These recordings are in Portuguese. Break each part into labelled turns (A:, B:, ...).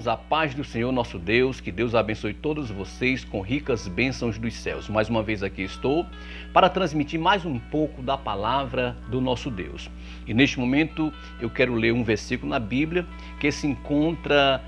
A: irmãos, a paz do Senhor nosso Deus, que Deus abençoe todos vocês com ricas bênçãos dos céus. Mais uma vez aqui estou para transmitir mais um pouco da palavra do nosso Deus. E neste momento eu quero ler um versículo na Bíblia que se encontra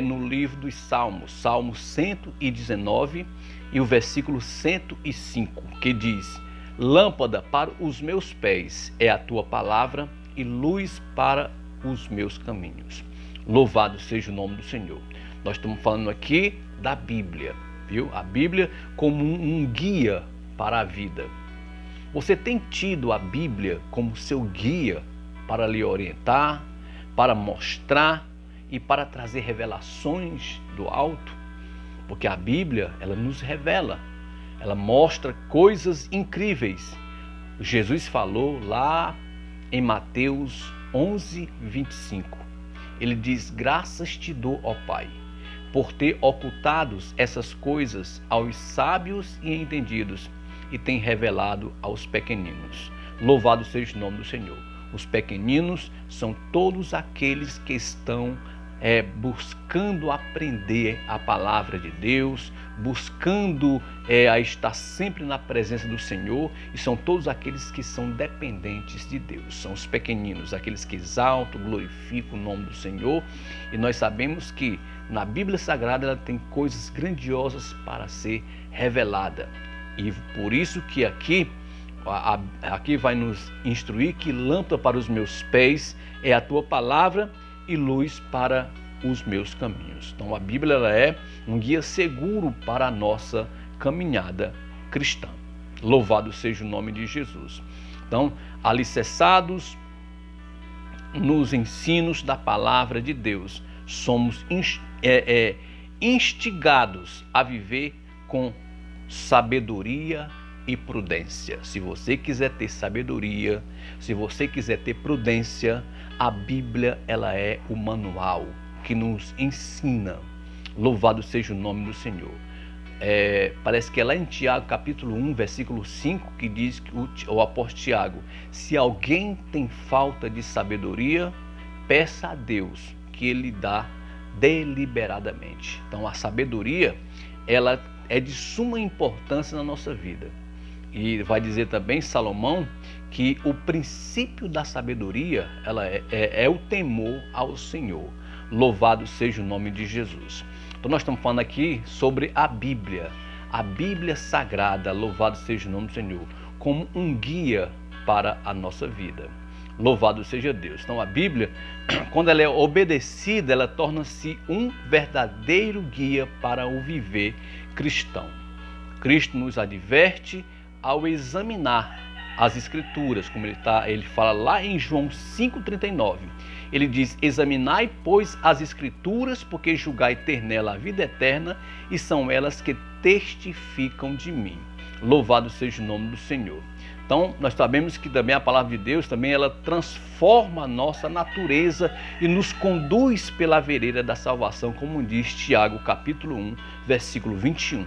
A: no livro dos Salmos, Salmo 119 e o versículo 105, que diz: Lâmpada para os meus pés é a tua palavra e luz para os meus caminhos. Louvado seja o nome do Senhor. Nós estamos falando aqui da Bíblia, viu? A Bíblia como um guia para a vida. Você tem tido a Bíblia como seu guia para lhe orientar, para mostrar e para trazer revelações do alto? Porque a Bíblia, ela nos revela, ela mostra coisas incríveis. Jesus falou lá em Mateus 11:25. Ele diz: graças te dou, ó Pai, por ter ocultado essas coisas aos sábios e entendidos e tem revelado aos pequeninos. Louvado seja o nome do Senhor. Os pequeninos são todos aqueles que estão buscando aprender a palavra de Deus, buscando estar sempre na presença do Senhor, e são todos aqueles que são dependentes de Deus. São os pequeninos, aqueles que exaltam, glorificam o nome do Senhor, e nós sabemos que na Bíblia Sagrada ela tem coisas grandiosas para ser revelada, e por isso que aqui vai nos instruir que lâmpada para os meus pés é a tua palavra e luz para os meus caminhos. Então a Bíblia ela é um guia seguro para a nossa caminhada cristã. Louvado seja o nome de Jesus. Então, alicerçados nos ensinos da palavra de Deus, somos instigados a viver com sabedoria e prudência. Se você quiser ter sabedoria, se você quiser ter prudência, a Bíblia ela é o manual que nos ensina. Louvado seja o nome do Senhor. Parece que é lá em Tiago capítulo 1, versículo 5, que diz que o apóstolo Tiago: se alguém tem falta de sabedoria, peça a Deus que ele dá deliberadamente. Então a sabedoria ela é de suma importância na nossa vida. E vai dizer também Salomão que o princípio da sabedoria ela é o temor ao Senhor. Louvado seja o nome de Jesus. Então nós estamos falando aqui sobre a Bíblia Sagrada, louvado seja o nome do Senhor, como um guia para a nossa vida. Louvado seja Deus. Então a Bíblia, quando ela é obedecida, ela torna-se um verdadeiro guia para o viver cristão. Cristo nos adverte ao examinar as Escrituras, como ele fala lá em João 5,39. Ele diz: examinai, pois, as Escrituras, porque julgai ter nela a vida eterna, e são elas que testificam de mim. Louvado seja o nome do Senhor. Então, nós sabemos que também a palavra de Deus, também ela transforma a nossa natureza e nos conduz pela vereda da salvação, como diz Tiago capítulo 1, versículo 21.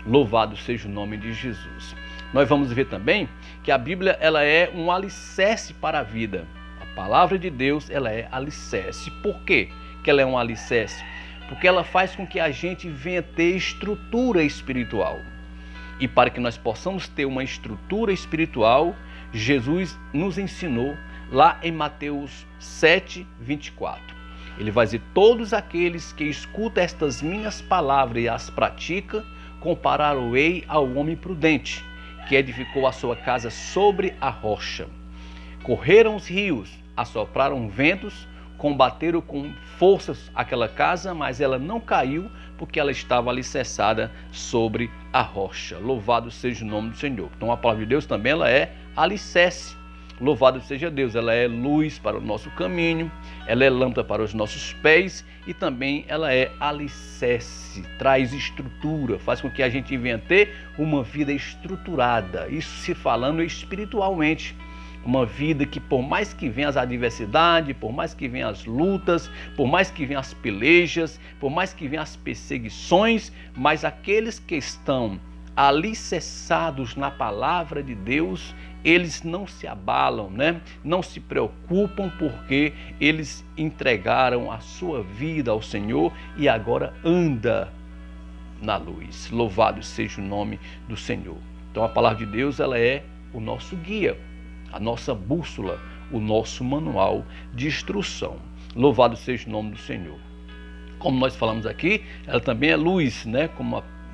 A: Louvado seja o nome de Jesus. Nós vamos ver também que a Bíblia ela é um alicerce para a vida. A palavra de Deus ela é alicerce. Por quê que ela é um alicerce? Porque ela faz com que a gente venha ter estrutura espiritual. E para que nós possamos ter uma estrutura espiritual, Jesus nos ensinou lá em Mateus 7:24. Ele vai dizer: todos aqueles que escutam estas minhas palavras e as praticam, compará-lo-ei ao homem prudente, que edificou a sua casa sobre a rocha. Correram os rios, assopraram ventos, combateram com forças aquela casa, mas ela não caiu, porque ela estava alicerçada sobre a rocha. Louvado seja o nome do Senhor. Então a palavra de Deus também ela é alicerce. Louvado seja Deus, ela é luz para o nosso caminho, ela é lâmpada para os nossos pés e também ela é alicerce, traz estrutura, faz com que a gente venha ter uma vida estruturada, isso se falando espiritualmente. Uma vida que por mais que venham as adversidades, por mais que venham as lutas, por mais que venham as pelejas, por mais que venham as perseguições, mas aqueles que estão alicerçados na palavra de Deus, eles não se abalam, né? Não se preocupam, porque eles entregaram a sua vida ao Senhor e agora anda na luz. Louvado seja o nome do Senhor. Então a palavra de Deus, ela é o nosso guia, a nossa bússola, o nosso manual de instrução. Louvado seja o nome do Senhor. Como nós falamos aqui, ela também é luz, né?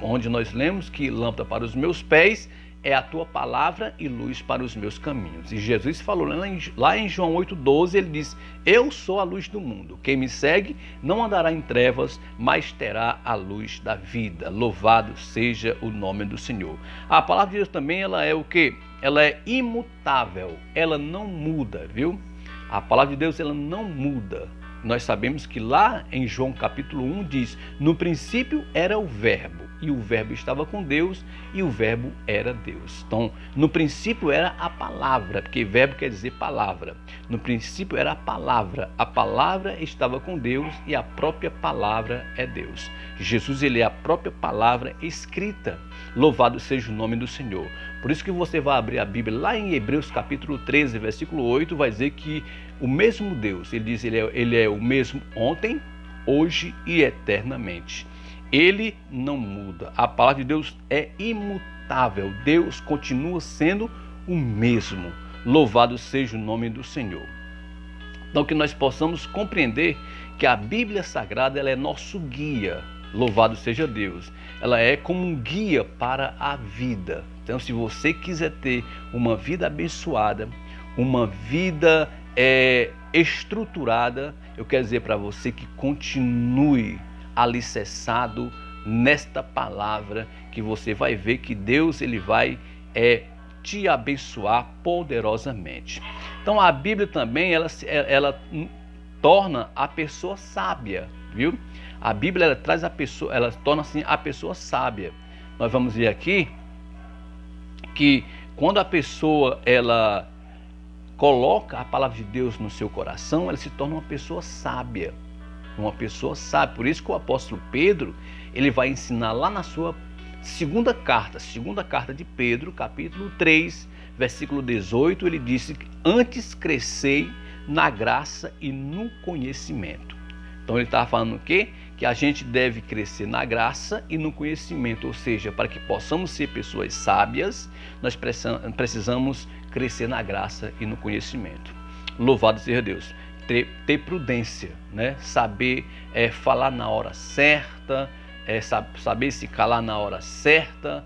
A: Onde nós lemos que lâmpada para os meus pés é a tua palavra e luz para os meus caminhos. E Jesus falou lá em João 8,12, ele diz: eu sou a luz do mundo. Quem me segue não andará em trevas, mas terá a luz da vida. Louvado seja o nome do Senhor. A palavra de Deus também, ela é o quê? Ela é imutável, ela não muda, viu? A palavra de Deus, ela não muda. Nós sabemos que lá em João capítulo 1 diz: no princípio era o verbo, e o verbo estava com Deus, e o verbo era Deus. Então, no princípio era a palavra, porque verbo quer dizer palavra. No princípio era a palavra estava com Deus, e a própria palavra é Deus. Jesus, ele é a própria palavra escrita. Louvado seja o nome do Senhor. Por isso que você vai abrir a Bíblia lá em Hebreus capítulo 13, versículo 8, vai dizer que o mesmo Deus, ele diz, ele é o mesmo ontem, hoje e eternamente. Ele não muda. A palavra de Deus é imutável. Deus continua sendo o mesmo. Louvado seja o nome do Senhor. Então, que nós possamos compreender que a Bíblia Sagrada, ela é nosso guia. Louvado seja Deus. Ela é como um guia para a vida. Então, se você quiser ter uma vida abençoada, uma vida estruturada, eu quero dizer para você que continue alicerçado nesta palavra, que você vai ver que Deus, ele vai te abençoar poderosamente. Então a Bíblia também, ela torna a pessoa sábia, viu? A Bíblia, ela traz a pessoa, ela torna assim a pessoa sábia. Nós vamos ver aqui que quando a pessoa, ela coloca a palavra de Deus no seu coração, ela se torna uma pessoa sábia. Uma pessoa sábia. Por isso que o apóstolo Pedro, ele vai ensinar lá na sua segunda carta de Pedro, capítulo 3, versículo 18, ele disse que antes crescei na graça e no conhecimento. Então ele estava falando o quê? Que a gente deve crescer na graça e no conhecimento, ou seja, para que possamos ser pessoas sábias, nós precisamos crescer na graça e no conhecimento. Louvado seja Deus. Ter prudência, né? Saber falar na hora certa, saber se calar na hora certa,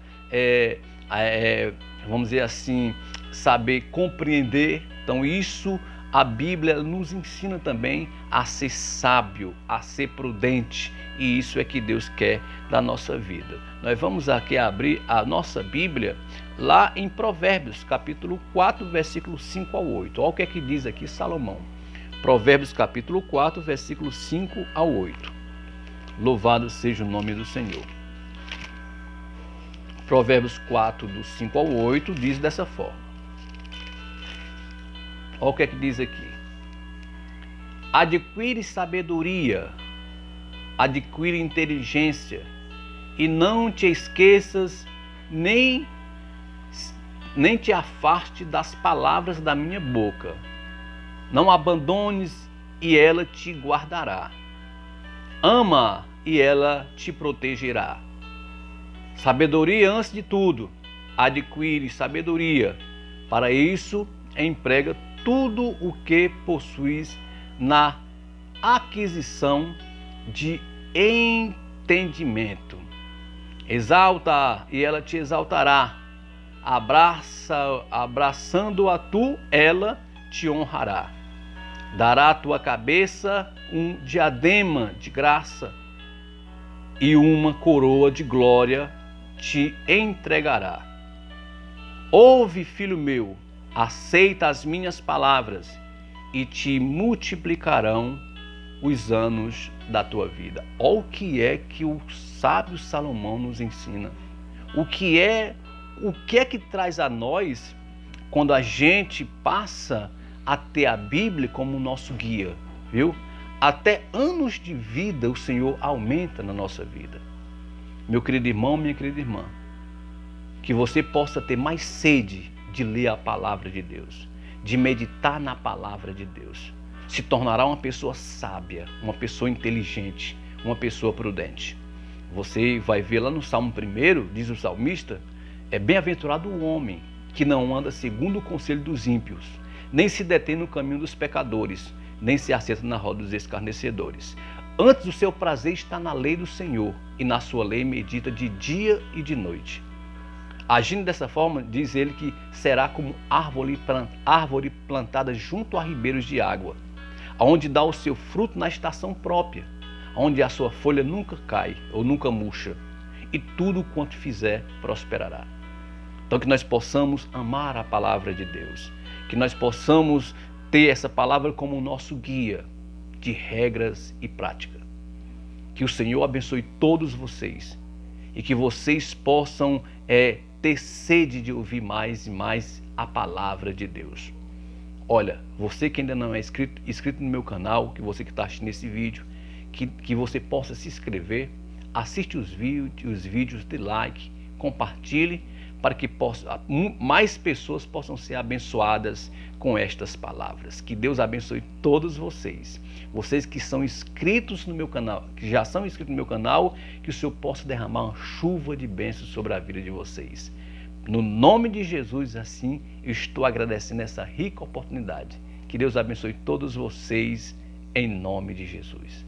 A: vamos dizer assim, saber compreender. Então isso a Bíblia nos ensina também a ser sábio, a ser prudente, e isso é que Deus quer da nossa vida. Nós vamos aqui abrir a nossa Bíblia lá em Provérbios, capítulo 4, versículo 5 ao 8. Olha o que é que diz aqui Salomão. Provérbios, capítulo 4, versículo 5 ao 8. Louvado seja o nome do Senhor. Provérbios 4, do 5 ao 8, diz dessa forma. Olha o que é que diz aqui. Adquire sabedoria, adquire inteligência, e não te esqueças, nem te afaste das palavras da minha boca. Não abandones, e ela te guardará. Ama, e ela te protegerá. Sabedoria antes de tudo. Adquire sabedoria. Para isso, emprega tudo o que possuis na aquisição de entendimento. Exalta, e ela te exaltará. Abraçando-a tu, ela te honrará. Dará à tua cabeça um diadema de graça, e uma coroa de glória te entregará. Ouve, filho meu, aceita as minhas palavras, e te multiplicarão os anos da tua vida. Olha o que é que o sábio Salomão nos ensina. O que é que traz a nós quando a gente passa a ter a Bíblia como nosso guia, viu? Até anos de vida o Senhor aumenta na nossa vida. Meu querido irmão, minha querida irmã, que você possa ter mais sede de ler a palavra de Deus, de meditar na palavra de Deus. Se tornará uma pessoa sábia, uma pessoa inteligente, uma pessoa prudente. Você vai ver lá no Salmo 1, diz o salmista, é bem-aventurado o homem que não anda segundo o conselho dos ímpios, nem se detém no caminho dos pecadores, nem se assenta na roda dos escarnecedores. Antes o seu prazer está na lei do Senhor, e na sua lei medita de dia e de noite. Agindo dessa forma, diz ele que será como árvore plantada junto a ribeiros de água, onde dá o seu fruto na estação própria, onde a sua folha nunca cai ou nunca murcha, e tudo quanto fizer prosperará. Então que nós possamos amar a palavra de Deus, que nós possamos ter essa palavra como o nosso guia de regras e prática. Que o Senhor abençoe todos vocês e que vocês possam ter sede de ouvir mais e mais a palavra de Deus. Olha, você que ainda não é inscrito no meu canal, que você que está assistindo esse vídeo, que você possa se inscrever, assiste os vídeos, dê like, compartilhe, para que mais pessoas possam ser abençoadas com estas palavras. Que Deus abençoe todos vocês. Vocês que são inscritos no meu canal, que já são inscritos no meu canal, que o Senhor possa derramar uma chuva de bênçãos sobre a vida de vocês. No nome de Jesus, assim, eu estou agradecendo essa rica oportunidade. Que Deus abençoe todos vocês, em nome de Jesus.